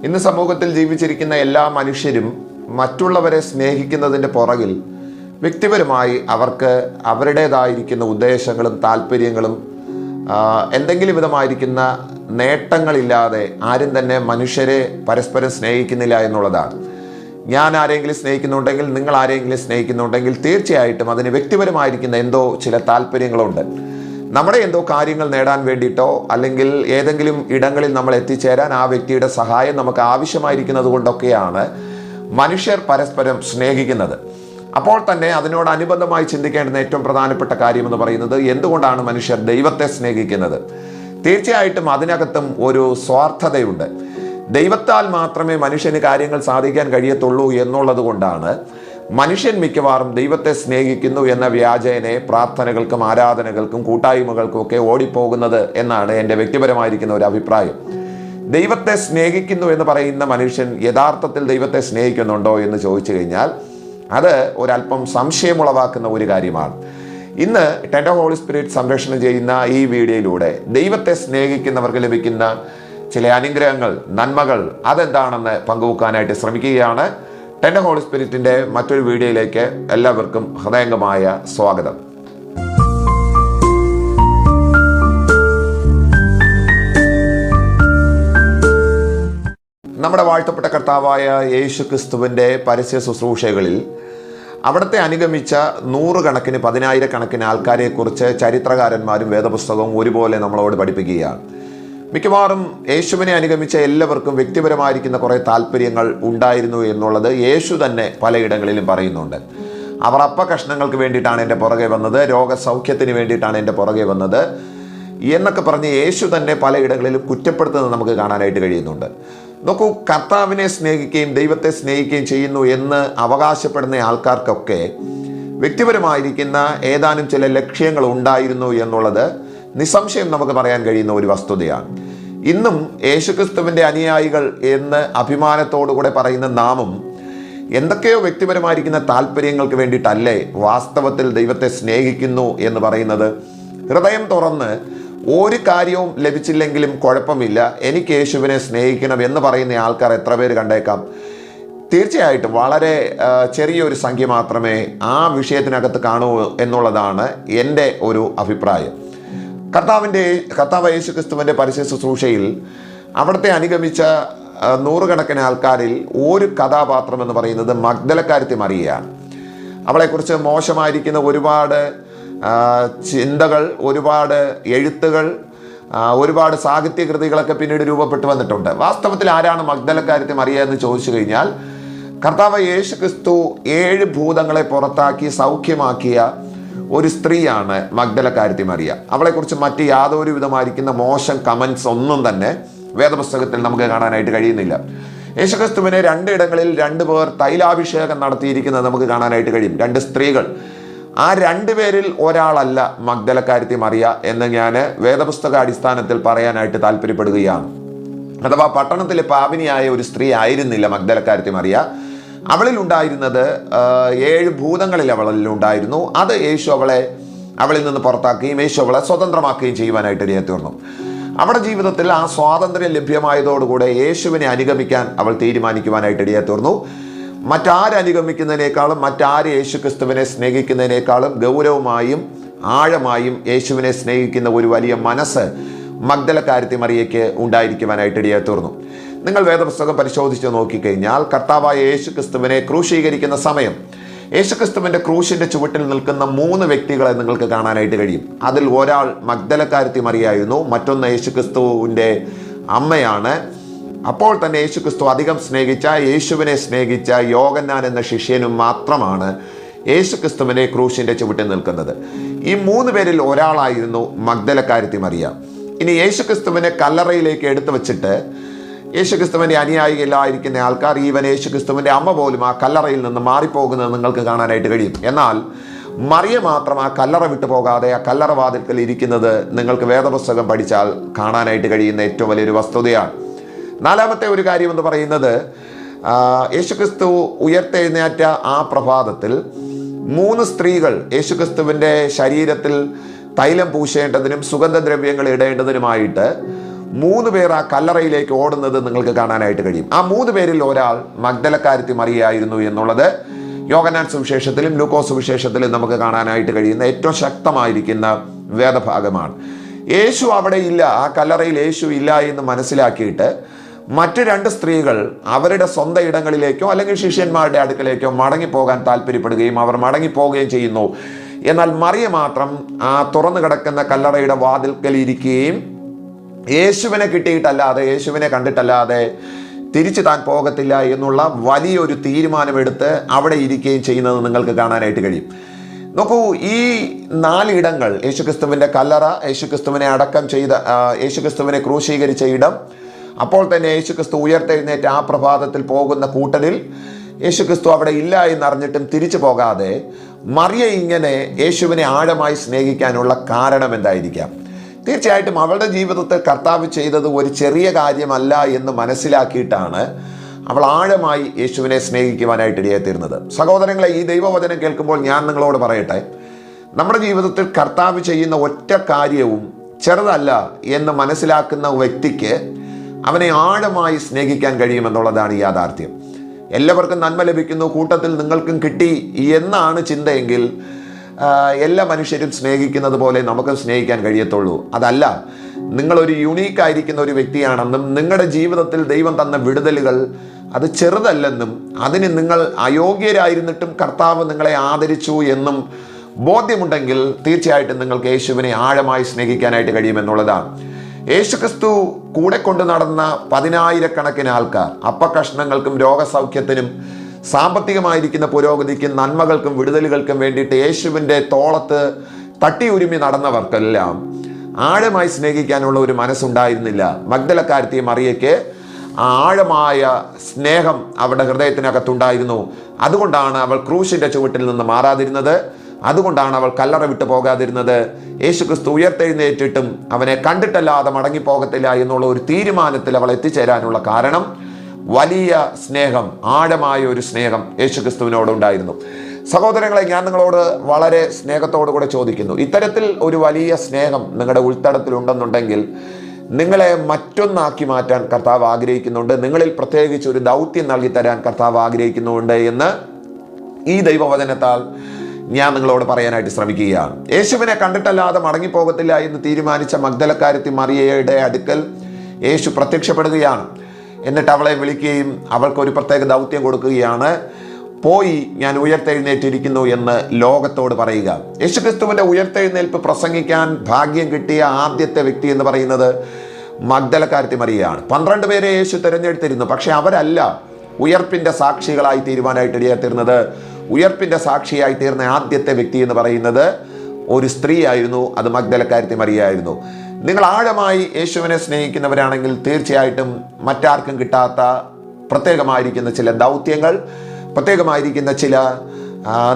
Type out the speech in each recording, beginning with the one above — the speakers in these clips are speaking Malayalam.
ഇന്ന് സമൂഹത്തിൽ ജീവിച്ചിരിക്കുന്ന എല്ലാ മനുഷ്യരും മറ്റുള്ളവരെ സ്നേഹിക്കുന്നതിൻ്റെ പുറകിൽ വ്യക്തിപരമായി അവർക്ക് അവരുടേതായിരിക്കുന്ന ഉദ്ദേശങ്ങളും താല്പര്യങ്ങളും എന്തെങ്കിലും വിധമായിരിക്കുന്ന നേട്ടങ്ങളില്ലാതെ ആരും തന്നെ മനുഷ്യരെ പരസ്പരം സ്നേഹിക്കുന്നില്ല എന്നുള്ളതാണ്. ഞാൻ ആരെങ്കിലും സ്നേഹിക്കുന്നുണ്ടെങ്കിൽ, നിങ്ങൾ ആരെങ്കിലും സ്നേഹിക്കുന്നുണ്ടെങ്കിൽ തീർച്ചയായിട്ടും അതിന് വ്യക്തിപരമായിരിക്കുന്ന എന്തോ ചില താല്പര്യങ്ങളുണ്ട്. നമ്മുടെ എന്തോ കാര്യങ്ങൾ നേടാൻ വേണ്ടിയിട്ടോ അല്ലെങ്കിൽ ഏതെങ്കിലും ഇടങ്ങളിൽ നമ്മൾ എത്തിച്ചേരാൻ ആ വ്യക്തിയുടെ സഹായം നമുക്ക് ആവശ്യമായിരിക്കുന്നത് കൊണ്ടൊക്കെയാണ് മനുഷ്യർ പരസ്പരം സ്നേഹിക്കുന്നത്. അപ്പോൾ തന്നെ അതിനോടനുബന്ധമായി ചിന്തിക്കേണ്ടുന്ന ഏറ്റവും പ്രധാനപ്പെട്ട കാര്യം എന്ന് പറയുന്നത്, എന്തുകൊണ്ടാണ് മനുഷ്യർ ദൈവത്തെ സ്നേഹിക്കുന്നത്? തീർച്ചയായിട്ടും അതിനകത്തും ഒരു സ്വാർത്ഥതയുണ്ട്. ദൈവത്താൽ മാത്രമേ മനുഷ്യന് കാര്യങ്ങൾ സാധിക്കാൻ കഴിയത്തുള്ളൂ എന്നുള്ളത് കൊണ്ടാണ് മനുഷ്യൻ മിക്കവാറും ദൈവത്തെ സ്നേഹിക്കുന്നു എന്ന വ്യാജേനെ പ്രാർത്ഥനകൾക്കും ആരാധനകൾക്കും കൂട്ടായ്മകൾക്കും ഒക്കെ ഓടിപ്പോകുന്നത് എന്നാണ് എൻ്റെ വ്യക്തിപരമായിരിക്കുന്ന ഒരു അഭിപ്രായം. ദൈവത്തെ സ്നേഹിക്കുന്നു എന്ന് പറയുന്ന മനുഷ്യൻ യഥാർത്ഥത്തിൽ ദൈവത്തെ സ്നേഹിക്കുന്നുണ്ടോ എന്ന് ചോദിച്ചു കഴിഞ്ഞാൽ അത് ഒരല്പം സംശയമുളവാക്കുന്ന ഒരു കാര്യമാണ്. ഇന്ന് ടെൻഡർ ഹോളി സ്പിരിറ്റ് സംരക്ഷണം ചെയ്യുന്ന ഈ വീഡിയോയിലൂടെ ദൈവത്തെ സ്നേഹിക്കുന്നവർക്ക് ലഭിക്കുന്ന ചില അനുഗ്രഹങ്ങൾ, നന്മകൾ അതെന്താണെന്ന് പങ്കുവെക്കാനായിട്ട് ശ്രമിക്കുകയാണ്. ടെൻഡർ ഹോളി സ്പിരിറ്റിൻ്റെ മറ്റൊരു വീഡിയോയിലേക്ക് എല്ലാവർക്കും ഹൃദയംഗമായ സ്വാഗതം. നമ്മുടെ വാഴ്ത്തപ്പെട്ട കർത്താവായ യേശു ക്രിസ്തുവിൻ്റെ പരസ്യ ശുശ്രൂഷകളിൽ അവിടുത്തെ അനുഗമിച്ച നൂറുകണക്കിന് പതിനായിരക്കണക്കിന് ആൾക്കാരെക്കുറിച്ച് ചരിത്രകാരന്മാരും വേദപുസ്തകവും ഒരുപോലെ നമ്മളോട് പഠിപ്പിക്കുകയാണ്. മിക്കവാറും യേശുവിനെ അനുഗമിച്ച എല്ലാവർക്കും വ്യക്തിപരമായിരിക്കുന്ന കുറേ താല്പര്യങ്ങൾ ഉണ്ടായിരുന്നു എന്നുള്ളത് യേശു തന്നെ പലയിടങ്ങളിലും പറയുന്നുണ്ട്. അവർ അപ്പകഷ്ണങ്ങൾക്ക് വേണ്ടിയിട്ടാണ് എൻ്റെ പുറകെ വന്നത്, രോഗസൗഖ്യത്തിന് വേണ്ടിയിട്ടാണ് എൻ്റെ പുറകെ വന്നത് എന്നൊക്കെ പറഞ്ഞ് യേശു തന്നെ പലയിടങ്ങളിലും കുറ്റപ്പെടുത്തുന്നത് നമുക്ക് കാണാനായിട്ട് കഴിയുന്നുണ്ട്. നോക്കൂ, കർത്താവിനെ സ്നേഹിക്കുകയും ദൈവത്തെ സ്നേഹിക്കുകയും ചെയ്യുന്നു എന്ന് അവകാശപ്പെടുന്ന ആൾക്കാർക്കൊക്കെ വ്യക്തിപരമായിരിക്കുന്ന ഏതാനും ചില ലക്ഷ്യങ്ങൾ ഉണ്ടായിരുന്നു എന്നുള്ളത് നിസ്സംശയം നമുക്ക് പറയാൻ കഴിയുന്ന ഒരു വസ്തുതയാണ്. ഇന്നും യേശുക്രിസ്തുവിൻ്റെ അനുയായികൾ എന്ന് അഭിമാനത്തോടുകൂടെ പറയുന്ന നാമും എന്തൊക്കെയോ വ്യക്തിപരമായിരിക്കുന്ന താല്പര്യങ്ങൾക്ക് വേണ്ടിയിട്ടല്ലേ വാസ്തവത്തിൽ ദൈവത്തെ സ്നേഹിക്കുന്നു എന്ന് പറയുന്നത്? ഹൃദയം തുറന്ന് ഒരു കാര്യവും ലഭിച്ചില്ലെങ്കിലും കുഴപ്പമില്ല, എനിക്ക് യേശുവിനെ സ്നേഹിക്കണം എന്ന് പറയുന്ന ആൾക്കാർ എത്ര പേര് കണ്ടേക്കാം? തീർച്ചയായിട്ടും വളരെ ചെറിയൊരു സംഖ്യ മാത്രമേ ആ വിഷയത്തിനകത്ത് കാണൂ എന്നുള്ളതാണ് എൻ്റെ ഒരു അഭിപ്രായം. കർത്താവ് യേശു ക്രിസ്തുവിൻ്റെ പരസ്യ ശുശ്രൂഷയിൽ അവിടുത്തെ അനുഗമിച്ച നൂറുകണക്കിന് ആൾക്കാരിൽ ഒരു കഥാപാത്രം എന്ന് പറയുന്നത് മഗ്ദലക്കാരത്തി മറിയയാണ്. അവളെക്കുറിച്ച് മോശമായിരിക്കുന്ന ഒരുപാട് ചിന്തകൾ, ഒരുപാട് എഴുത്തുകൾ, ഒരുപാട് സാഹിത്യകൃതികളൊക്കെ പിന്നീട് രൂപപ്പെട്ടു വന്നിട്ടുണ്ട്. വാസ്തവത്തിൽ ആരാണ് മഗ്ദലക്കാരത്തി മറിയ എന്ന് ചോദിച്ചു കഴിഞ്ഞാൽ, കർത്താവ് യേശു ക്രിസ്തു 7 ഭൂതങ്ങളെ പുറത്താക്കി സൗഖ്യമാക്കിയ ഒരു സ്ത്രീയാണ് മഗ്ദലക്കാരത്തി മറിയ. അവളെക്കുറിച്ച് മറ്റ് യാതൊരു വിധമായിരിക്കുന്ന മോശം കമൻസ് ഒന്നും തന്നെ വേദപുസ്തകത്തിൽ നമുക്ക് കാണാനായിട്ട് കഴിയുന്നില്ല. യേശുക്രിസ്തുവിനെ 2 ഇടങ്ങളിൽ 2 പേർ തൈലാഭിഷേകം നടത്തിയിരിക്കുന്നത് നമുക്ക് കാണാനായിട്ട് കഴിയും. 2 സ്ത്രീകൾ. ആ 2 പേരിൽ ഒരാളല്ല മഗ്ദലക്കാരത്തി മറിയ എന്ന് ഞാൻ വേദപുസ്തക അടിസ്ഥാനത്തിൽ പറയാനായിട്ട് താല്പര്യപ്പെടുകയാണ്. അഥവാ പട്ടണത്തിലെ പാപിനിയായ ഒരു സ്ത്രീ ആയിരുന്നില്ല മഗ്ദലക്കാരത്തി മറിയ. അവളിൽ ഉണ്ടായിരുന്നത് 7 ഭൂതങ്ങളിൽ അവളിൽ ഉണ്ടായിരുന്നു. അത് യേശു അവളിൽ നിന്ന് പുറത്താക്കുകയും യേശു അവളെ സ്വതന്ത്രമാക്കുകയും ചെയ്യുവാനായിട്ട് ഇടയായിത്തീർന്നു. അവളുടെ ജീവിതത്തിൽ ആ സ്വാതന്ത്ര്യം ലഭ്യമായതോടുകൂടെ യേശുവിനെ അനുഗമിക്കാൻ അവൾ തീരുമാനിക്കുവാനായിട്ട് ഇടയായിത്തീർന്നു. മറ്റാരനുഗമിക്കുന്നതിനേക്കാളും മറ്റാര് യേശു ക്രിസ്തുവിനെ സ്നേഹിക്കുന്നതിനേക്കാളും ഗൗരവമായും ആഴമായും യേശുവിനെ സ്നേഹിക്കുന്ന ഒരു വലിയ മനസ്സ് മഗ്ദലക്കാരത്തി മറിയയ്ക്ക് ഉണ്ടായിരിക്കുവാനായിട്ട് ഇടയായിത്തീർന്നു. നിങ്ങൾ വേദപുസ്തകം പരിശോധിച്ച് നോക്കിക്കഴിഞ്ഞാൽ കർത്താവായ യേശു ക്രിസ്തുവിനെ ക്രൂശീകരിക്കുന്ന സമയം യേശു ക്രിസ്തുവിൻ്റെ ക്രൂശിൻ്റെ ചുവട്ടിൽ നിൽക്കുന്ന 3 വ്യക്തികളെ നിങ്ങൾക്ക് കാണാനായിട്ട് കഴിയും. അതിൽ ഒരാൾ മഗ്ദലക്കാരത്തി മറിയായിരുന്നു, മറ്റൊന്ന് യേശു ക്രിസ്തുവിൻ്റെ അമ്മയാണ്. അപ്പോൾ തന്നെ യേശു ക്രിസ്തു അധികം സ്നേഹിച്ച, യേശുവിനെ സ്നേഹിച്ച യോഹന്നാൻ എന്ന ശിഷ്യനും മാത്രമാണ് യേശു ക്രിസ്തുവിനെ ക്രൂശിൻ്റെ ചുവട്ടിൽ നിൽക്കുന്നത്. ഈ 3 പേരിൽ ഒരാളായിരുന്നു മഗ്ദലക്കാരത്തി മറിയ. ഇനി യേശു ക്രിസ്തുവിനെ കല്ലറയിലേക്ക് എടുത്തു വച്ചിട്ട് യേശുക്രിസ്തുവിൻ്റെ അനുയായികളായിരിക്കുന്ന ആൾക്കാർ, ഈവൻ യേശുക്രിസ്തുവിൻ്റെ അമ്മ പോലും ആ കല്ലറയിൽ നിന്ന് മാറിപ്പോകുന്നത് നിങ്ങൾക്ക് കാണാനായിട്ട് കഴിയും. എന്നാൽ മറിയ മാത്രം ആ കല്ലറ വിട്ടു പോകാതെ ആ കല്ലറ വാതിൽക്കൽ ഇരിക്കുന്നത് നിങ്ങൾക്ക് വേദപുസ്തകം പഠിച്ചാൽ കാണാനായിട്ട് കഴിയുന്ന ഏറ്റവും വലിയൊരു വസ്തുതയാണ്. 4ാമത്തെ ഒരു കാര്യം എന്ന് പറയുന്നത്, യേശുക്രിസ്തു ഉയർത്തെഴുന്നേറ്റ ആ പ്രഭാതത്തിൽ 3 സ്ത്രീകൾ യേശുക്രിസ്തുവിൻ്റെ ശരീരത്തിൽ തൈലം പൂശേണ്ടതിനും സുഗന്ധദ്രവ്യങ്ങൾ ഇടേണ്ടതിനുമായിട്ട് മൂന്ന് പേർ ആ കല്ലറയിലേക്ക് ഓടുന്നത് നിങ്ങൾക്ക് കാണാനായിട്ട് കഴിയും. ആ മൂന്ന് പേരിൽ ഒരാൾ മഗ്ദലക്കാരത്തി മറിയായിരുന്നു എന്നുള്ളത് യോഹന്നാൻ സുവിശേഷത്തിലും ലൂക്കോസ് സുവിശേഷത്തിലും നമുക്ക് കാണാനായിട്ട് കഴിയുന്ന ഏറ്റവും ശക്തമായിരിക്കുന്ന വേദഭാഗമാണ്. യേശു അവിടെ ഇല്ല, ആ കല്ലറയിൽ യേശു ഇല്ല എന്ന് മനസ്സിലാക്കിയിട്ട് മറ്റു രണ്ട് സ്ത്രീകൾ അവരുടെ സ്വന്തം ഇടങ്ങളിലേക്കോ അല്ലെങ്കിൽ ശിഷ്യന്മാരുടെ അടുക്കലേക്കോ മടങ്ങിപ്പോകാൻ താല്പര്യപ്പെടുകയും അവർ മടങ്ങിപ്പോവുകയും ചെയ്യുന്നു. എന്നാൽ മറിയ മാത്രം ആ തുറന്നു കിടക്കുന്ന കല്ലറയുടെ വാതിൽക്കൽ ഇരിക്കുകയും യേശുവിനെ കിട്ടിയിട്ടല്ലാതെ, യേശുവിനെ കണ്ടിട്ടല്ലാതെ തിരിച്ചു താൻ പോകത്തില്ല എന്നുള്ള വലിയൊരു തീരുമാനമെടുത്ത് അവിടെ ഇരിക്കുകയും ചെയ്യുന്നത് നിങ്ങൾക്ക് കാണാനായിട്ട് കഴിയും. നോക്കൂ, ഈ 4 ഇടങ്ങൾ, യേശുക്രിസ്തുവിൻ്റെ കല്ലറ, യേശുക്രിസ്തുവിനെ അടക്കം ചെയ്ത, യേശുക്രിസ്തുവിനെ ക്രൂശീകരിച്ച ഇടം, അപ്പോൾ തന്നെ യേശുക്രിസ്തു ഉയർത്തെഴുന്നേറ്റ് ആ പ്രഭാതത്തിൽ പോകുന്ന കൂട്ടരിൽ യേശുക്രിസ്തു അവിടെ ഇല്ല എന്നറിഞ്ഞിട്ടും തിരിച്ചു പോകാതെ മറിയ ഇങ്ങനെ യേശുവിനെ ആഴമായി സ്നേഹിക്കാനുള്ള കാരണം എന്തായിരിക്കാം? തീർച്ചയായിട്ടും അവളുടെ ജീവിതത്തിൽ കർത്താവ് ചെയ്തത് ഒരു ചെറിയ കാര്യമല്ല എന്ന് മനസ്സിലാക്കിയിട്ടാണ് അവൾ ആഴമായി യേശുവിനെ സ്നേഹിക്കുവാനായിട്ട് ഇടയായിത്തീരുന്നത്. സഹോദരങ്ങളെ, ഈ ദൈവവചനം കേൾക്കുമ്പോൾ ഞാൻ നിങ്ങളോട് പറയട്ടെ, നമ്മുടെ ജീവിതത്തിൽ കർത്താവ് ചെയ്യുന്ന ഒറ്റ കാര്യവും ചെറുതല്ല എന്ന് മനസ്സിലാക്കുന്ന വ്യക്തിക്ക് അവനെ ആഴമായി സ്നേഹിക്കാൻ കഴിയുമെന്നുള്ളതാണ് യാഥാർത്ഥ്യം. എല്ലാവർക്കും നന്മ ലഭിക്കുന്നു, കൂട്ടത്തിൽ നിങ്ങൾക്കും കിട്ടി എന്നാണ് ചിന്തയെങ്കിൽ എല്ലാ മനുഷ്യരും സ്നേഹിക്കുന്നത് പോലെ നമുക്ക് സ്നേഹിക്കാൻ കഴിയത്തുള്ളൂ. അതല്ല, നിങ്ങളൊരു യുണീക്കായിരിക്കുന്ന ഒരു വ്യക്തിയാണെന്നും നിങ്ങളുടെ ജീവിതത്തിൽ ദൈവം തന്ന വിടുതലുകൾ അത് ചെറുതല്ലെന്നും അതിന് നിങ്ങൾ അയോഗ്യരായിരുന്നിട്ടും കർത്താവ് നിങ്ങളെ ആദരിച്ചു എന്നും ബോധ്യമുണ്ടെങ്കിൽ തീർച്ചയായിട്ടും നിങ്ങൾക്ക് യേശുവിനെ ആഴമായി സ്നേഹിക്കാനായിട്ട് കഴിയുമെന്നുള്ളതാണ്. യേശുക്രിസ്തു കൂടെ കൊണ്ട് നടന്ന 10,000-കണക്കിന് ആൾക്കാർ അപ്പക്കഷ്ണങ്ങൾക്കും രോഗസൗഖ്യത്തിനും സാമ്പത്തികമായിരിക്കുന്ന പുരോഗതിക്കും നന്മകൾക്കും വിടുതലുകൾക്കും വേണ്ടിയിട്ട് യേശുവിൻ്റെ തോളത്ത് തട്ടിയുരുമി നടന്നവർക്കെല്ലാം ആഴമായി സ്നേഹിക്കാനുള്ള ഒരു മനസ്സുണ്ടായിരുന്നില്ല. മഗ്ദലക്കാരത്തി മറിയയ്ക്ക് ആഴമായ സ്നേഹം അവരുടെ ഹൃദയത്തിനകത്തുണ്ടായിരുന്നു. അതുകൊണ്ടാണ് അവൾ ക്രൂശിൻ്റെ ചുവട്ടിൽ നിന്ന് മാറാതിരുന്നത്. അതുകൊണ്ടാണ് അവൾ കല്ലറ വിട്ടു പോകാതിരുന്നത്. യേശുക്രിസ്തു ഉയർത്തെഴുന്നേറ്റിട്ടും അവനെ കണ്ടിട്ടല്ലാതെ മടങ്ങിപ്പോകത്തില്ല എന്നുള്ള ഒരു തീരുമാനത്തിൽ അവൾ എത്തിച്ചേരാനുള്ള കാരണം വലിയ സ്നേഹം, ആഴമായ ഒരു സ്നേഹം യേശുക്രിസ്തുവിനോടുണ്ടായിരുന്നു. സഹോദരങ്ങളെ, ഞാൻ നിങ്ങളോട് വളരെ സ്നേഹത്തോടു കൂടെ ചോദിക്കുന്നു, ഇത്തരത്തിൽ ഒരു വലിയ സ്നേഹം നിങ്ങളുടെ ഉൾത്തടത്തിലുണ്ടെന്നുണ്ടെങ്കിൽ നിങ്ങളെ മറ്റൊന്നാക്കി മാറ്റാൻ കർത്താവ് ആഗ്രഹിക്കുന്നുണ്ട്. നിങ്ങളിൽ പ്രത്യേകിച്ച് ഒരു ദൗത്യം നൽകി തരാൻ കർത്താവ് ആഗ്രഹിക്കുന്നുണ്ട് എന്ന് ഈ ദൈവവചനത്താൽ ഞാൻ നിങ്ങളോട് പറയാനായിട്ട് ശ്രമിക്കുകയാണ്. യേശുവിനെ കണ്ടിട്ടല്ലാതെ മടങ്ങിപ്പോകത്തില്ല എന്ന് തീരുമാനിച്ച മഗ്ദലക്കാരത്തി മറിയയുടെ അടുക്കൽ യേശു പ്രത്യക്ഷപ്പെടുകയാണ്. എന്നിട്ട് അവളെ വിളിക്കുകയും അവൾക്കൊരു പ്രത്യേക ദൗത്യം കൊടുക്കുകയാണ്. പോയി, ഞാൻ ഉയർത്തെഴുന്നേറ്റിരിക്കുന്നു എന്ന് ലോകത്തോട് പറയുക. യേശുക്രിസ്തുവിൻ്റെ ഉയർത്തെഴുന്നേൽപ്പ് പ്രസംഗിക്കാൻ ഭാഗ്യം കിട്ടിയ ആദ്യത്തെ വ്യക്തി എന്ന് പറയുന്നത് മഗ്ദലക്കാരത്തി മറിയയാണ്. 12 പേരെ യേശു തിരഞ്ഞെടുത്തിരുന്നു. പക്ഷെ അവരല്ല ഉയർപ്പിൻ്റെ സാക്ഷികളായി തീരുവാനായിട്ട് ഇടയായിത്തീർന്നത്. ഉയർപ്പിൻ്റെ സാക്ഷിയായി തീർന്ന ആദ്യത്തെ വ്യക്തി എന്ന് പറയുന്നത് ഒരു സ്ത്രീ ആയിരുന്നു. അത് മഗ്ദലക്കാരത്തി മറിയയായിരുന്നു. നിങ്ങൾ ആഴമായി യേശുവിനെ സ്നേഹിക്കുന്നവരാണെങ്കിൽ തീർച്ചയായിട്ടും മറ്റാർക്കും കിട്ടാത്ത പ്രത്യേകമായിരിക്കുന്ന ചില ദൗത്യങ്ങൾ, പ്രത്യേകമായിരിക്കുന്ന ചില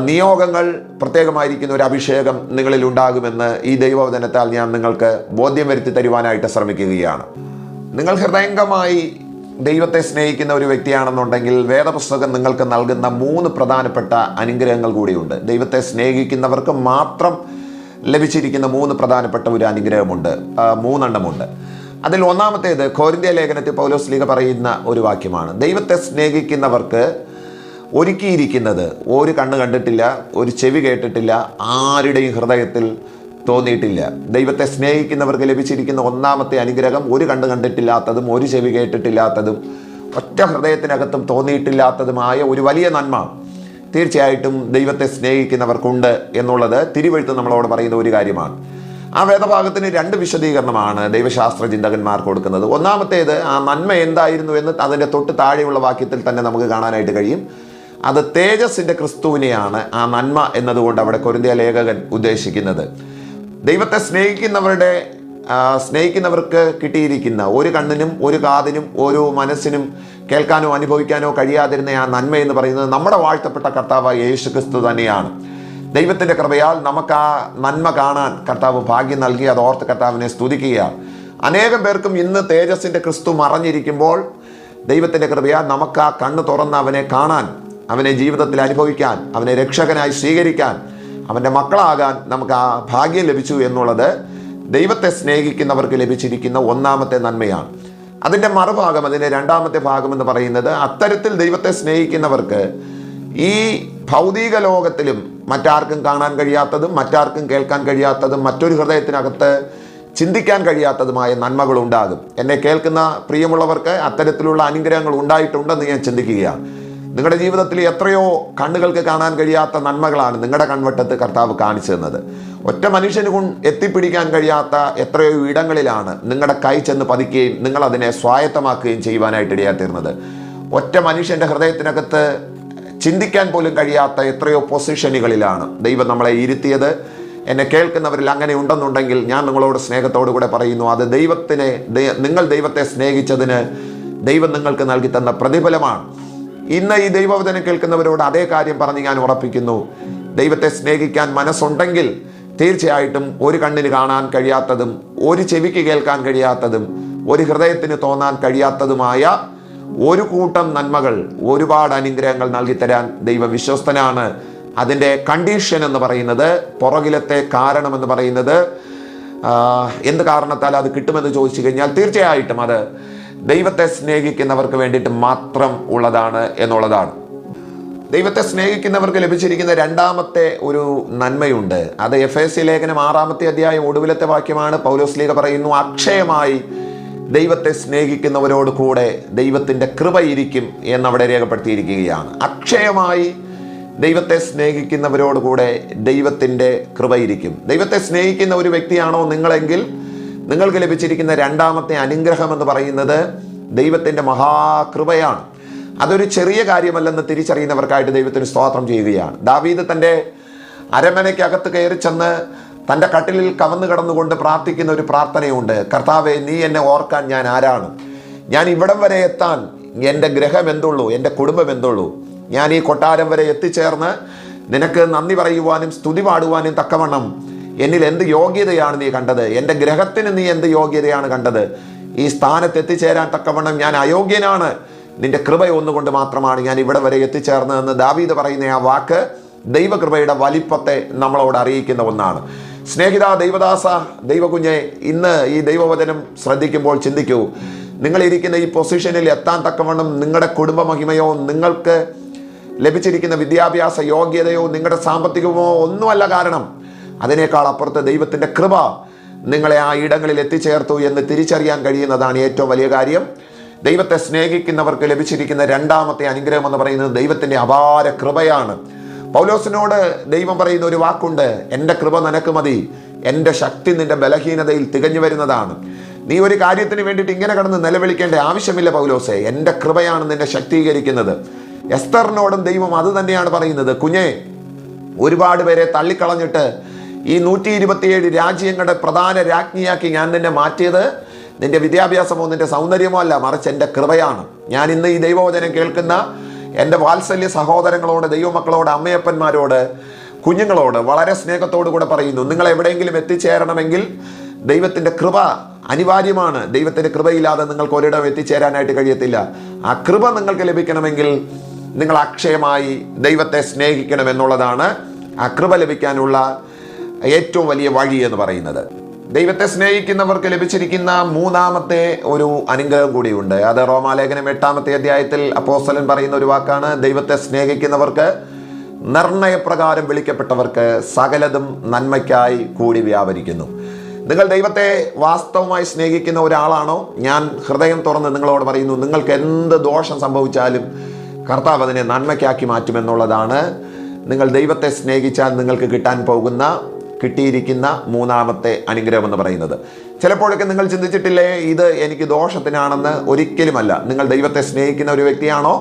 നിയോഗങ്ങൾ, പ്രത്യേകമായിരിക്കുന്ന ഒരു അഭിഷേകം നിങ്ങളിൽ ഉണ്ടാകുമെന്ന് ഈ ദൈവവചനത്താൽ ഞാൻ നിങ്ങൾക്ക് ബോധ്യം വരുത്തി തരുവാനായിട്ട് ശ്രമിക്കുകയാണ്. നിങ്ങൾ ഹൃദയംഗമായി ദൈവത്തെ സ്നേഹിക്കുന്ന ഒരു വ്യക്തിയാണെന്നുണ്ടെങ്കിൽ വേദപുസ്തകം നിങ്ങൾക്ക് നൽകുന്ന 3 പ്രധാനപ്പെട്ട അനുഗ്രഹങ്ങൾ കൂടിയുണ്ട്. ദൈവത്തെ സ്നേഹിക്കുന്നവർക്ക് മാത്രം ലഭിച്ചിരിക്കുന്ന 3 പ്രധാനപ്പെട്ട ഒരു അനുഗ്രഹമുണ്ട്, 3 എണ്ണമുണ്ട്. അതിൽ ഒന്നാമത്തേത് കൊരിന്ത്യ ലേഖനത്തിൽ പൗലോസ് ശ്ലീഹ പറയുന്ന ഒരു വാക്യമാണ്. ദൈവത്തെ സ്നേഹിക്കുന്നവർക്ക് ഒരുക്കിയിരിക്കുന്നത് ഒരു കണ്ണ് കണ്ടിട്ടില്ല, ഒരു ചെവി കേട്ടിട്ടില്ല, ആരുടെയും ഹൃദയത്തിൽ തോന്നിയിട്ടില്ല. ദൈവത്തെ സ്നേഹിക്കുന്നവർക്ക് ലഭിച്ചിരിക്കുന്ന ഒന്നാമത്തെ അനുഗ്രഹം ഒരു കണ്ണ് കണ്ടിട്ടില്ലാത്തതും ഒരു ചെവി കേട്ടിട്ടില്ലാത്തതും ഒറ്റ ഹൃദയത്തിനകത്തും തോന്നിയിട്ടില്ലാത്തതുമായ ഒരു വലിയ നന്മ തീർച്ചയായിട്ടും ദൈവത്തെ സ്നേഹിക്കുന്നവർക്കുണ്ട് എന്നുള്ളത് തിരുവെഴുത്ത് നമ്മളോട് പറയുന്ന ഒരു കാര്യമാണ്. ആ വേദഭാഗത്തിന് 2 വിശദീകരണമാണ് ദൈവശാസ്ത്ര ചിന്തകന്മാർ കൊടുക്കുന്നത്. ഒന്നാമത്തേത്, ആ നന്മ എന്തായിരുന്നു എന്ന് അതിൻ്റെ തൊട്ട് താഴെയുള്ള വാക്യത്തിൽ തന്നെ നമുക്ക് കാണാനായിട്ട് കഴിയും. അത് തേജസ്സിൻ്റെ ക്രിസ്തുവിനെയാണ് ആ നന്മ എന്നതുകൊണ്ട് അവിടെ കൊരിന്ത്യ ലേഖകൻ ഉദ്ദേശിക്കുന്നത്. ദൈവത്തെ സ്നേഹിക്കുന്നവർക്ക് കിട്ടിയിരിക്കുന്ന ഒരു കണ്ണിനും ഒരു കാതിനും ഒരു മനസ്സിനും കേൾക്കാനോ അനുഭവിക്കാനോ കഴിയാതിരുന്ന ആ നന്മ എന്ന് പറയുന്നത് നമ്മുടെ വാഴ്ത്തപ്പെട്ട കർത്താവായ യേശു ക്രിസ്തു തന്നെയാണ്. ദൈവത്തിൻ്റെ കൃപയാൽ നമുക്ക് ആ നന്മ കാണാൻ കർത്താവ് ഭാഗ്യം നൽകി. അത് ഓർത്ത് കർത്താവിനെ സ്തുതിക്കുകയാണ്. അനേകം പേർക്കും ഇന്ന് തേജസ്സിൻ്റെ ക്രിസ്തു മറഞ്ഞിരിക്കുമ്പോൾ ദൈവത്തിൻ്റെ കൃപയാൽ നമുക്ക് ആ കണ്ണ് തുറന്ന് അവനെ കാണാൻ, അവനെ ജീവിതത്തിൽ അനുഭവിക്കാൻ, അവനെ രക്ഷകനായി സ്വീകരിക്കാൻ, അവൻ്റെ മക്കളാകാൻ നമുക്ക് ആ ഭാഗ്യം ലഭിച്ചു എന്നുള്ളത് ദൈവത്തെ സ്നേഹിക്കുന്നവർക്ക് ലഭിച്ചിരിക്കുന്ന ഒന്നാമത്തെ നന്മയാണ്. അതിൻ്റെ മറുഭാഗം, അതിൻ്റെ രണ്ടാമത്തെ ഭാഗം എന്ന് പറയുന്നത്, അത്തരത്തിൽ ദൈവത്തെ സ്നേഹിക്കുന്നവർക്ക് ഈ ഭൗതിക ലോകത്തിലും മറ്റാർക്കും കാണാൻ കഴിയാത്തതും മറ്റാർക്കും കേൾക്കാൻ കഴിയാത്തതും മറ്റൊരു ഹൃദയത്തിനകത്ത് ചിന്തിക്കാൻ കഴിയാത്തതുമായ നന്മകൾ ഉണ്ടാകും. എന്നെ കേൾക്കുന്ന പ്രിയമുള്ളവർക്ക് അത്തരത്തിലുള്ള അനുഗ്രഹങ്ങൾ ഉണ്ടായിട്ടുണ്ടെന്ന് ഞാൻ ചിന്തിക്കുകയാണ്. നിങ്ങളുടെ ജീവിതത്തിൽ എത്രയോ കണ്ണുകൾക്ക് കാണാൻ കഴിയാത്ത നന്മകളാണ് നിങ്ങളുടെ കൺവട്ടത്ത് കർത്താവ് കാണിച്ചു തന്നത്. ഒറ്റ മനുഷ്യന് എത്തിപ്പിടിക്കാൻ കഴിയാത്ത എത്രയോ ഇടങ്ങളിലാണ് നിങ്ങളുടെ കൈ ചെന്ന് പതിക്കുകയും നിങ്ങൾ അതിനെ സ്വായത്തമാക്കുകയും ചെയ്യുവാനായിട്ട് ഇടയാത്തീർന്നത്. ഒറ്റ മനുഷ്യൻ്റെ ഹൃദയത്തിനകത്ത് ചിന്തിക്കാൻ പോലും കഴിയാത്ത എത്രയോ പൊസിഷനുകളിലാണ് ദൈവം നമ്മളെ ഇരുത്തിയത്. എന്നെ കേൾക്കുന്നവരിൽ അങ്ങനെ ഉണ്ടെന്നുണ്ടെങ്കിൽ ഞാൻ നിങ്ങളോട് സ്നേഹത്തോടു കൂടെ പറയുന്നു, അത് നിങ്ങൾ ദൈവത്തെ സ്നേഹിച്ചതിന് ദൈവം നിങ്ങൾക്ക് നൽകി തന്ന പ്രതിഫലമാണ്. ഇന്ന് ഈ ദൈവവചനം കേൾക്കുന്നവരോട് അതേ കാര്യം പറഞ്ഞ് ഞാൻ ഉറപ്പിക്കുന്നു. ദൈവത്തെ സ്നേഹിക്കാൻ മനസ്സുണ്ടെങ്കിൽ തീർച്ചയായിട്ടും ഒരു കണ്ണിന് കാണാൻ കഴിയാത്തതും ഒരു ചെവിക്ക് കേൾക്കാൻ കഴിയാത്തതും ഒരു ഹൃദയത്തിന് തോന്നാൻ കഴിയാത്തതുമായ ഒരു കൂട്ടം നന്മകൾ, ഒരുപാട് അനുഗ്രഹങ്ങൾ നൽകിത്തരാൻ ദൈവം വിശ്വസ്തനാണ്. അതിൻ്റെ കണ്ടീഷൻ എന്ന് പറയുന്നത്, പുറകിലത്തെ കാരണം എന്ന് പറയുന്നത്, എന്ത് കാരണത്താൽ അത് കിട്ടുമെന്ന് ചോദിച്ചു കഴിഞ്ഞാൽ തീർച്ചയായിട്ടും അത് ദൈവത്തെ സ്നേഹിക്കുന്നവർക്ക് വേണ്ടിയിട്ട് മാത്രം ഉള്ളതാണ് എന്നുള്ളതാണ്. ദൈവത്തെ സ്നേഹിക്കുന്നവർക്ക് ലഭിച്ചിരിക്കുന്ന രണ്ടാമത്തെ ഒരു നന്മയുണ്ട്. അത് എഫേസ്യ ലേഖനം 6-ാമത്തെ അധ്യായം ഒടുവിലത്തെ വാക്യമാണ്. പൗലോസ് ലീഗ പറയുന്നു, അക്ഷയമായി ദൈവത്തെ സ്നേഹിക്കുന്നവരോട് കൂടെ ദൈവത്തിൻ്റെ കൃപയിരിക്കും എന്നവിടെ രേഖപ്പെടുത്തിയിരിക്കുകയാണ്. അക്ഷയമായി ദൈവത്തെ സ്നേഹിക്കുന്നവരോട് കൂടെ ദൈവത്തിൻ്റെ കൃപയിരിക്കും. ദൈവത്തെ സ്നേഹിക്കുന്ന ഒരു വ്യക്തിയാണോ നിങ്ങളെങ്കിൽ നിങ്ങൾക്ക് ലഭിച്ചിരിക്കുന്ന രണ്ടാമത്തെ അനുഗ്രഹം എന്ന് പറയുന്നത് ദൈവത്തിൻ്റെ മഹാകൃപയാണ്. അതൊരു ചെറിയ കാര്യമല്ലെന്ന് തിരിച്ചറിയുന്നവർക്കായിട്ട് ദൈവത്തിന് സ്തോത്രം ചെയ്യുകയാണ്. ദാവീദ് തൻ്റെ അരമനയ്ക്കകത്ത് കയറി ചെന്ന് തൻ്റെ കട്ടിലിൽ കവന്നു കിടന്നുകൊണ്ട് പ്രാർത്ഥിക്കുന്ന ഒരു പ്രാർത്ഥനയുണ്ട്. കർത്താവേ, നീ എന്നെ ഓർക്കാൻ ഞാൻ ആരാണ്? ഞാൻ ഇവിടം വരെ എത്താൻ എൻ്റെ ഗ്രഹം എന്തുള്ളൂ, എൻ്റെ കുടുംബം എന്തുള്ളൂ? ഞാൻ ഈ കൊട്ടാരം വരെ എത്തിച്ചേർന്ന് നിനക്ക് നന്ദി പറയുവാനും സ്തുതി പാടുവാനും തക്കവണ്ണം എന്നിൽ എന്ത് യോഗ്യതയാണ് നീ കണ്ടത്? എൻ്റെ ഗ്രഹത്തിന് നീ എന്ത് യോഗ്യതയാണ് കണ്ടത്? ഈ സ്ഥാനത്ത് എത്തിച്ചേരാൻ തക്കവണ്ണം ഞാൻ അയോഗ്യനാണ്. നിന്റെ കൃപ ഒന്നുകൊണ്ട് മാത്രമാണ് ഞാൻ ഇവിടെ വരെ എത്തിച്ചേർന്നതെന്ന് ദാവീദ് പറയുന്ന ആ വാക്ക് ദൈവകൃപയുടെ വലിപ്പത്തെ നമ്മളോട് അറിയിക്കുന്ന ഒന്നാണ്. സ്നേഹിത, ദൈവദാസ, ദൈവകുഞ്ഞെ, ഇന്ന് ഈ ദൈവവചനം ശ്രദ്ധിക്കുമ്പോൾ ചിന്തിക്കൂ. നിങ്ങളിരിക്കുന്ന ഈ പൊസിഷനിൽ എത്താൻ തക്കവണ്ണം നിങ്ങളുടെ കുടുംബ മഹിമയോ നിങ്ങൾക്ക് ലഭിച്ചിരിക്കുന്ന വിദ്യാഭ്യാസ യോഗ്യതയോ നിങ്ങളുടെ സാമ്പത്തികമോ ഒന്നുമല്ല കാരണം. അതിനേക്കാൾ അപ്പുറത്ത് ദൈവത്തിൻ്റെ കൃപ നിങ്ങളെ ആ ഇടങ്ങളിൽ എത്തിച്ചേർത്തു എന്ന് തിരിച്ചറിയാൻ കഴിയുന്നതാണ് ഏറ്റവും വലിയ കാര്യം. ദൈവത്തെ സ്നേഹിക്കുന്നവർക്ക് ലഭിച്ചിരിക്കുന്ന രണ്ടാമത്തെ അനുഗ്രഹം എന്ന് പറയുന്നത് ദൈവത്തിൻ്റെ അപാര കൃപയാണ്. പൗലോസിനോട് ദൈവം പറയുന്ന ഒരു വാക്കുണ്ട്, എൻ്റെ കൃപ നിനക്ക് മതി, എൻ്റെ ശക്തി നിന്റെ ബലഹീനതയിൽ തികഞ്ഞു വരുന്നതാണ്. നീ ഒരു കാര്യത്തിന് വേണ്ടിയിട്ട് ഇങ്ങനെ കിടന്ന് നിലവിളിക്കേണ്ട ആവശ്യമില്ല പൗലോസേ, എൻ്റെ കൃപയാണ് നിന്നെ ശക്തീകരിക്കുന്നത്. എസ്തറിനോടും ദൈവം അത് തന്നെയാണ് പറയുന്നത്. കുഞ്ഞേ, ഒരുപാട് പേരെ തള്ളിക്കളഞ്ഞിട്ട് ഈ 127 രാജ്യങ്ങളുടെ പ്രധാന രാജ്ഞിയാക്കി ഞാൻ നിന്നെ മാറ്റിയത് നിന്റെ വിദ്യാഭ്യാസമോ നിന്റെ സൗന്ദര്യമോ അല്ല, മറിച്ച് എൻ്റെ കൃപയാണ്. ഞാൻ ഇന്ന് ഈ ദൈവവചനം കേൾക്കുന്ന എൻ്റെ വാത്സല്യ സഹോദരങ്ങളോട്, ദൈവമക്കളോട്, അമ്മയപ്പന്മാരോട്, കുഞ്ഞുങ്ങളോട് വളരെ സ്നേഹത്തോടു കൂടെ പറയുന്നു, നിങ്ങൾ എവിടെയെങ്കിലും എത്തിച്ചേരണമെങ്കിൽ ദൈവത്തിൻ്റെ കൃപ അനിവാര്യമാണ്. ദൈവത്തിൻ്റെ കൃപയില്ലാതെ നിങ്ങൾക്ക് ഒരിടം എത്തിച്ചേരാനായിട്ട് കഴിയത്തില്ല. ആ കൃപ നിങ്ങൾക്ക് ലഭിക്കണമെങ്കിൽ നിങ്ങൾ അക്ഷയമായി ദൈവത്തെ സ്നേഹിക്കണം എന്നുള്ളതാണ് ആ കൃപ ലഭിക്കാനുള്ള ഏറ്റവും വലിയ വഴി എന്ന് പറയുന്നത്. ദൈവത്തെ സ്നേഹിക്കുന്നവർക്ക് ലഭിച്ചിരിക്കുന്ന മൂന്നാമത്തെ ഒരു അനുഗ്രഹം കൂടിയുണ്ട്. അത് റോമാലേഖനം 8-ാമത്തെ അധ്യായത്തിൽ അപ്പോസ്തലൻ പറയുന്ന ഒരു വാക്കാണ്. ദൈവത്തെ സ്നേഹിക്കുന്നവർക്ക്, നിർണയപ്രകാരം വിളിക്കപ്പെട്ടവർക്ക് സകലതും നന്മയ്ക്കായി കൂടി വ്യാപരിക്കുന്നു. നിങ്ങൾ ദൈവത്തെ വാസ്തവമായി സ്നേഹിക്കുന്ന ഒരാളാണോ? ഞാൻ ഹൃദയം തുറന്ന് നിങ്ങളോട് പറയുന്നു, നിങ്ങൾക്ക് എന്ത് ദോഷം സംഭവിച്ചാലും കർത്താവ് അതിനെ നന്മയ്ക്കാക്കി മാറ്റുമെന്നുള്ളതാണ് നിങ്ങൾ ദൈവത്തെ സ്നേഹിച്ചാൽ നിങ്ങൾക്ക് കിട്ടിയിരിക്കുന്ന മൂന്നാമത്തെ അനുഗ്രഹം എന്ന് പറയുന്നത്. ചിലപ്പോഴൊക്കെ നിങ്ങൾ ചിന്തിച്ചിട്ടില്ലേ, ഇത് എനിക്ക് ദോഷത്തിനാണെന്ന്? ഒരിക്കലുമല്ല. നിങ്ങൾ ദൈവത്തെ സ്നേഹിക്കുന്ന ഒരു വ്യക്തിയാണോ,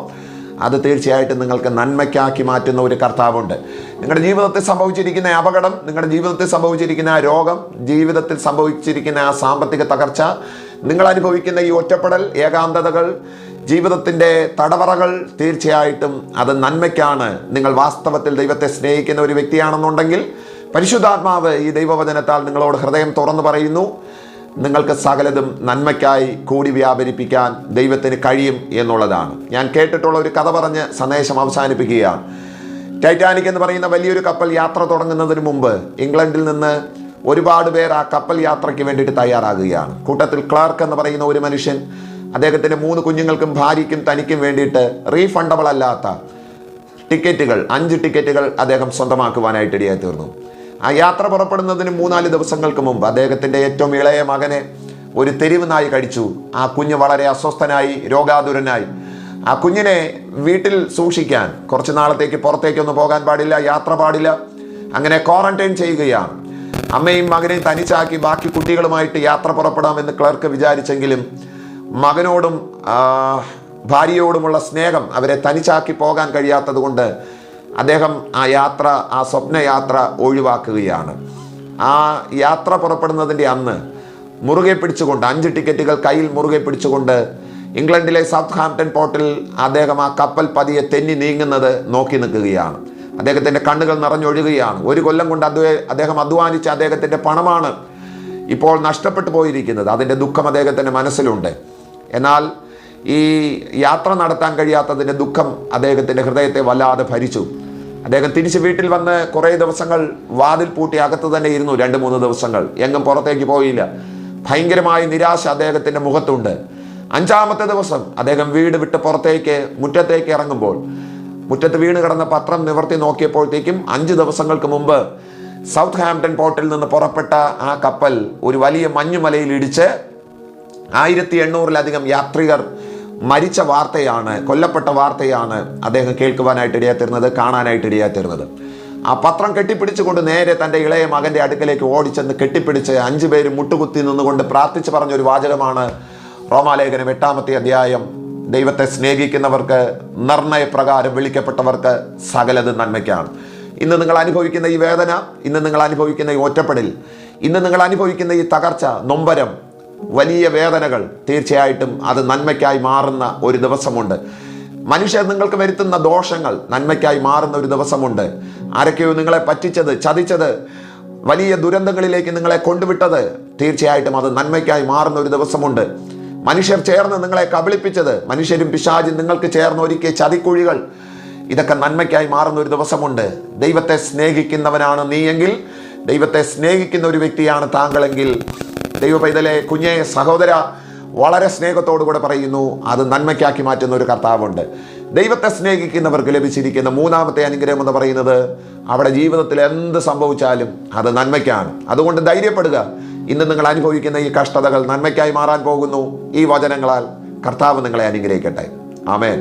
അത് തീർച്ചയായിട്ടും നിങ്ങൾക്ക് നന്മയ്ക്കാക്കി മാറ്റുന്ന ഒരു കർത്താവുണ്ട്. നിങ്ങളുടെ ജീവിതത്തിൽ സംഭവിച്ചിരിക്കുന്ന അപകടം, നിങ്ങളുടെ ജീവിതത്തിൽ സംഭവിച്ചിരിക്കുന്ന രോഗം, ജീവിതത്തിൽ സംഭവിച്ചിരിക്കുന്ന ആ സാമ്പത്തിക തകർച്ച, നിങ്ങൾ അനുഭവിക്കുന്ന ഈ ഒറ്റപ്പെടൽ, ഏകാന്തതകൾ, ജീവിതത്തിൻ്റെ തടവറകൾ, തീർച്ചയായിട്ടും അത് നന്മയ്ക്കാണ്. നിങ്ങൾ വാസ്തവത്തിൽ ദൈവത്തെ സ്നേഹിക്കുന്ന ഒരു വ്യക്തിയാണെന്നുണ്ടെങ്കിൽ പരിശുദ്ധാത്മാവ് ഈ ദൈവവചനത്താൽ നിങ്ങളോട് ഹൃദയം തുറന്നു പറയുന്നു, നിങ്ങൾക്ക് സകലതും നന്മയ്ക്കായി കൂടി വ്യാപരിപ്പിക്കാൻ ദൈവത്തിന് കഴിയും എന്നുള്ളതാണ്. ഞാൻ കേട്ടിട്ടുള്ള ഒരു കഥ പറഞ്ഞ് സന്ദേശം അവസാനിപ്പിക്കുകയാണ്. ടൈറ്റാനിക് എന്ന് പറയുന്ന വലിയൊരു കപ്പൽ യാത്ര തുടങ്ങുന്നതിന് മുമ്പ് ഇംഗ്ലണ്ടിൽ നിന്ന് ഒരുപാട് പേർ ആ കപ്പൽ യാത്രയ്ക്ക് വേണ്ടിയിട്ട് തയ്യാറാകുകയാണ്. കൂട്ടത്തിൽ ക്ലാർക്ക് എന്ന് പറയുന്ന ഒരു മനുഷ്യൻ അദ്ദേഹത്തിൻ്റെ 3 കുഞ്ഞുങ്ങൾക്കും ഭാര്യയ്ക്കും തനിക്കും വേണ്ടിയിട്ട് റീഫണ്ടബിൾ അല്ലാത്ത ടിക്കറ്റുകൾ 5 ടിക്കറ്റുകൾ അദ്ദേഹം സ്വന്തമാക്കുവാനായിട്ട് ഇടയായി തീർന്നു. ആ യാത്ര പുറപ്പെടുന്നതിന് 3-4 ദിവസങ്ങൾക്ക് മുമ്പ് അദ്ദേഹത്തിൻ്റെ ഏറ്റവും ഇളയ മകനെ ഒരു തെരുവ് നായി കടിച്ചു. ആ കുഞ്ഞ് വളരെ അസ്വസ്ഥനായി, രോഗാതുരനായി. ആ കുഞ്ഞിനെ വീട്ടിൽ സൂക്ഷിക്കാൻ കുറച്ച് നാളത്തേക്ക് പുറത്തേക്കൊന്നും പോകാൻ പാടില്ല, യാത്ര പാടില്ല, അങ്ങനെ ക്വാറന്റൈൻ ചെയ്യുകയാണ്. അമ്മയും മകനെയും തനിച്ചാക്കി ബാക്കി കുട്ടികളുമായിട്ട് യാത്ര പുറപ്പെടാമെന്ന് ക്ലർക്ക് വിചാരിച്ചെങ്കിലും മകനോടും ഭാര്യയോടുമുള്ള സ്നേഹം അവരെ തനിച്ചാക്കി പോകാൻ കഴിയാത്തത് കൊണ്ട് അദ്ദേഹം ആ സ്വപ്നയാത്ര ഒഴിവാക്കുകയാണ്. ആ യാത്ര പുറപ്പെടുന്നതിൻ്റെ അന്ന് മുറുകെ പിടിച്ചുകൊണ്ട് 5 ടിക്കറ്റുകൾ കയ്യിൽ മുറുകെ പിടിച്ചുകൊണ്ട് ഇംഗ്ലണ്ടിലെ സൗത്ത് ഹാംപ്ടൺ പോർട്ടിൽ അദ്ദേഹം ആ കപ്പൽ പതിയെ തെന്നി നീങ്ങുന്നത് നോക്കി നിൽക്കുകയാണ്. അദ്ദേഹത്തിൻ്റെ കണ്ണുകൾ നിറഞ്ഞൊഴുകുകയാണ്. 1 കൊല്ലം കൊണ്ട് അദ്ദേഹം അധ്വാനിച്ച അദ്ദേഹത്തിൻ്റെ പണമാണ് ഇപ്പോൾ നഷ്ടപ്പെട്ടു പോയിരിക്കുന്നത്. അതിൻ്റെ ദുഃഖം അദ്ദേഹത്തിൻ്റെ മനസ്സിലുണ്ട്. എന്നാൽ ഈ യാത്ര നടത്താൻ കഴിയാത്തതിൻ്റെ ദുഃഖം അദ്ദേഹത്തിൻ്റെ ഹൃദയത്തെ വല്ലാതെ ഭരിച്ചു. അദ്ദേഹം തിരിച്ച് വീട്ടിൽ വന്ന് കുറേ ദിവസങ്ങൾ വാതിൽ പൂട്ടി അകത്ത് തന്നെ ഇരുന്നു. 2-3 ദിവസങ്ങൾ എങ്ങും പുറത്തേക്ക് പോയില്ല. ഭയങ്കരമായ നിരാശ അദ്ദേഹത്തിൻ്റെ മുഖത്തുണ്ട്. 5-ാമത്തെ ദിവസം അദ്ദേഹം വീട് വിട്ട് പുറത്തേക്ക് മുറ്റത്തേക്ക് ഇറങ്ങുമ്പോൾ മുറ്റത്ത് വീണ് കിടന്ന പത്രം നിവർത്തി നോക്കിയപ്പോഴത്തേക്കും 5 ദിവസങ്ങൾക്ക് മുമ്പ് സൗത്ത് ഹാംപ്ടൺ പോർട്ടിൽ നിന്ന് പുറപ്പെട്ട ആ കപ്പൽ ഒരു വലിയ മഞ്ഞുമലയിൽ ഇടിച്ച് 1800-ലധികം യാത്രികർ മരിച്ച വാർത്തയാണ്, കൊല്ലപ്പെട്ട വാർത്തയാണ് അദ്ദേഹം കേൾക്കുവാനായിട്ട് ഇടയാത്തിരുന്നത്, കാണാനായിട്ട് ഇടയാത്തിരുന്നത്. ആ പത്രം കെട്ടിപ്പിടിച്ചുകൊണ്ട് നേരെ തൻ്റെ ഇളയ മകൻ്റെ അടുക്കലേക്ക് ഓടിച്ചെന്ന് കെട്ടിപ്പിടിച്ച് 5 പേര് മുട്ടുകുത്തി നിന്നുകൊണ്ട് പ്രാർത്ഥിച്ച് പറഞ്ഞൊരു വാചകമാണ് റോമാലേഖനം 8-ാമത്തെ അധ്യായം. ദൈവത്തെ സ്നേഹിക്കുന്നവർക്ക് നിർണയപ്രകാരം വിളിക്കപ്പെട്ടവർക്ക് സകലത് നന്മയ്ക്കാണ്. ഇന്ന് നിങ്ങൾ അനുഭവിക്കുന്ന ഈ വേദന, ഇന്ന് നിങ്ങൾ അനുഭവിക്കുന്ന ഈ ഒറ്റപ്പെടൽ, ഇന്ന് നിങ്ങൾ അനുഭവിക്കുന്ന ഈ തകർച്ച, നൊമ്പരം, വലിയ വേദനകൾ തീർച്ചയായിട്ടും അത് നന്മയ്ക്കായി മാറുന്ന ഒരു ദിവസമുണ്ട്. മനുഷ്യർ നിങ്ങൾക്ക് വരുത്തുന്ന ദോഷങ്ങൾ നന്മയ്ക്കായി മാറുന്ന ഒരു ദിവസമുണ്ട്. ആരൊക്കെയോ നിങ്ങളെ പറ്റിച്ചത്, ചതിച്ചത്, വലിയ ദുരന്തങ്ങളിലേക്ക് നിങ്ങളെ കൊണ്ടുവിട്ടത് തീർച്ചയായിട്ടും അത് നന്മയ്ക്കായി മാറുന്ന ഒരു ദിവസമുണ്ട്. മനുഷ്യർ ചേർന്ന് നിങ്ങളെ കബളിപ്പിച്ചത്, മനുഷ്യരും പിശാചും നിങ്ങൾക്ക് ചേർന്ന് ഒരുക്കിയ ചതിക്കുഴികൾ, ഇതൊക്കെ നന്മയ്ക്കായി മാറുന്ന ഒരു ദിവസമുണ്ട്. ദൈവത്തെ സ്നേഹിക്കുന്നവനാണ് നീയെങ്കിൽ, ദൈവത്തെ സ്നേഹിക്കുന്ന ഒരു വ്യക്തിയാണ് താങ്കളെങ്കിൽ, ദൈവ പൈതലെ, കുഞ്ഞെ, സഹോദര, വളരെ സ്നേഹത്തോടു കൂടെ പറയുന്നു, അത് നന്മയ്ക്കാക്കി മാറ്റുന്ന ഒരു കർത്താവുണ്ട്. ദൈവത്തെ സ്നേഹിക്കുന്നവർക്ക് ലഭിച്ചിരിക്കുന്ന 3-ാമത്തെ അനുഗ്രഹം എന്ന് പറയുന്നത് അവിടെ ജീവിതത്തിൽ എന്ത് സംഭവിച്ചാലും അത് നന്മയ്ക്കാണ്. അതുകൊണ്ട് ധൈര്യപ്പെടുക. ഇന്ന് നിങ്ങൾ അനുഭവിക്കുന്ന ഈ കഷ്ടതകൾ നന്മയ്ക്കായി മാറാൻ പോകുന്നു. ഈ വചനങ്ങളാൽ കർത്താവ് നിങ്ങളെ അനുഗ്രഹിക്കട്ടെ. ആമേൻ.